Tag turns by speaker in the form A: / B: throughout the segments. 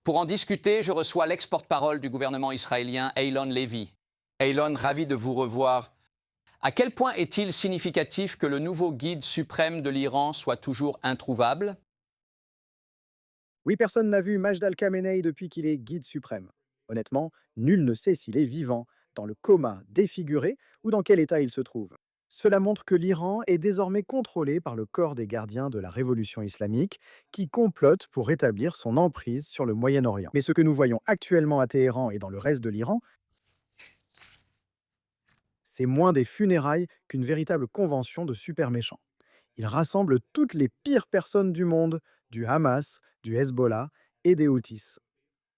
A: Pour en discuter, je reçois l'ex-porte-parole du gouvernement israélien, Eylon Levy. Eylon, ravi de vous revoir. À quel point est-il significatif que le nouveau guide suprême de l'Iran soit toujours introuvable?
B: Oui, personne n'a vu Majd al-Khamenei depuis qu'il est guide suprême. Honnêtement, nul ne sait s'il est vivant, dans le coma, défiguré ou dans quel état il se trouve. Cela montre que l'Iran est désormais contrôlé par le corps des gardiens de la révolution islamique qui complote pour rétablir son emprise sur le Moyen-Orient. Mais ce que nous voyons actuellement à Téhéran et dans le reste de l'Iran, c'est moins des funérailles qu'une véritable convention de super méchants. Il rassemble toutes les pires personnes du monde, du Hamas, du Hezbollah et des Houthis,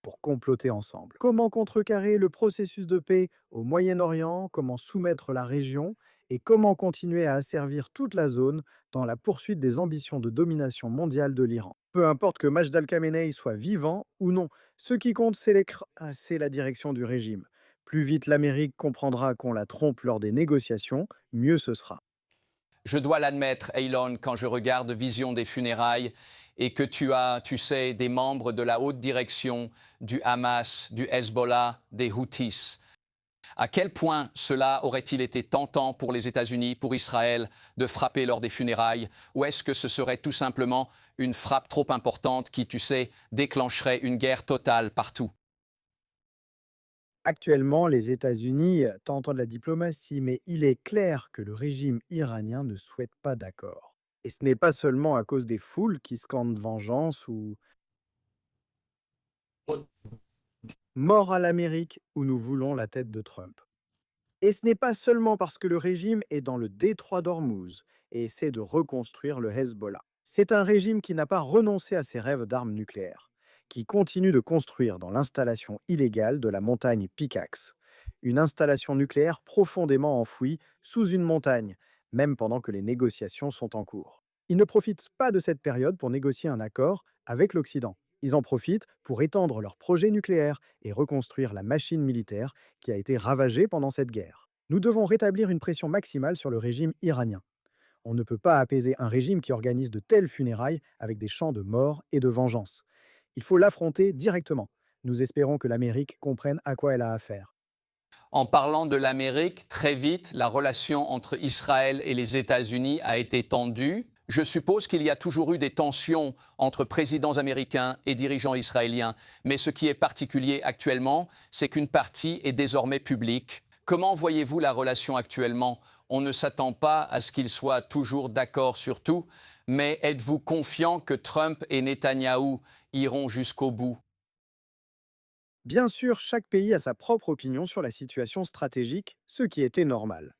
B: pour comploter ensemble. Comment contrecarrer le processus de paix au Moyen-Orient, comment soumettre la région et comment continuer à asservir toute la zone dans la poursuite des ambitions de domination mondiale de l'Iran. Peu importe que Majd al-Khamenei soit vivant ou non, ce qui compte, c'est la direction du régime. Plus vite l'Amérique comprendra qu'on la trompe lors des négociations, mieux ce sera.
A: Je dois l'admettre, Eylon, quand je regarde Vision des funérailles et que tu as, tu sais, des membres de la haute direction du Hamas, du Hezbollah, des Houthis. À quel point cela aurait-il été tentant pour les États-Unis, pour Israël, de frapper lors des funérailles? Ou est-ce que ce serait tout simplement une frappe trop importante qui, tu sais, déclencherait une guerre totale partout?
B: Actuellement, les États-Unis tentent de la diplomatie, mais il est clair que le régime iranien ne souhaite pas d'accord. Et ce n'est pas seulement à cause des foules qui scandent vengeance ou mort à l'Amérique ou nous voulons la tête de Trump. Et ce n'est pas seulement parce que le régime est dans le détroit d'Ormuz et essaie de reconstruire le Hezbollah. C'est un régime qui n'a pas renoncé à ses rêves d'armes nucléaires, qui continue de construire dans l'installation illégale de la montagne Pickaxe, une installation nucléaire profondément enfouie sous une montagne, même pendant que les négociations sont en cours. Ils ne profitent pas de cette période pour négocier un accord avec l'Occident. Ils en profitent pour étendre leur projet nucléaire et reconstruire la machine militaire qui a été ravagée pendant cette guerre. Nous devons rétablir une pression maximale sur le régime iranien. On ne peut pas apaiser un régime qui organise de telles funérailles avec des chants de mort et de vengeance. Il faut l'affronter directement. Nous espérons que l'Amérique comprenne à quoi elle a affaire.
A: En parlant de l'Amérique, très vite, la relation entre Israël et les États-Unis a été tendue. Je suppose qu'il y a toujours eu des tensions entre présidents américains et dirigeants israéliens, mais ce qui est particulier actuellement, c'est qu'une partie est désormais publique. Comment voyez-vous la relation actuellement? On ne s'attend pas à ce qu'ils soient toujours d'accord sur tout, mais êtes-vous confiant que Trump et Netanyahou iront jusqu'au bout?
B: Bien sûr, chaque pays a sa propre opinion sur la situation stratégique, ce qui était normal.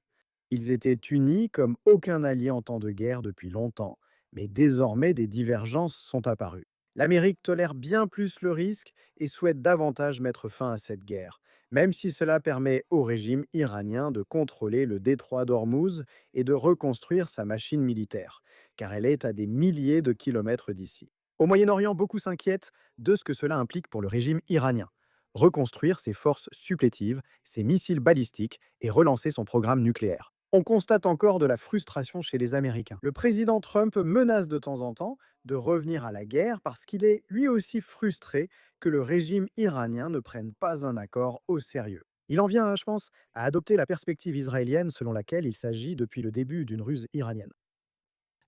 B: Ils étaient unis comme aucun allié en temps de guerre depuis longtemps, mais désormais des divergences sont apparues. L'Amérique tolère bien plus le risque et souhaite davantage mettre fin à cette guerre, même si cela permet au régime iranien de contrôler le détroit d'Ormuz et de reconstruire sa machine militaire, car elle est à des milliers de kilomètres d'ici. Au Moyen-Orient, beaucoup s'inquiètent de ce que cela implique pour le régime iranien. Reconstruire ses forces supplétives, ses missiles balistiques et relancer son programme nucléaire. On constate encore de la frustration chez les Américains. Le président Trump menace de temps en temps de revenir à la guerre parce qu'il est lui aussi frustré que le régime iranien ne prenne pas un accord au sérieux. Il en vient, je pense, à adopter la perspective israélienne selon laquelle il s'agit depuis le début d'une ruse iranienne.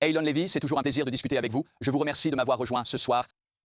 A: Eylon Levy, c'est toujours un plaisir de discuter avec vous. Je vous remercie de m'avoir rejoint ce soir.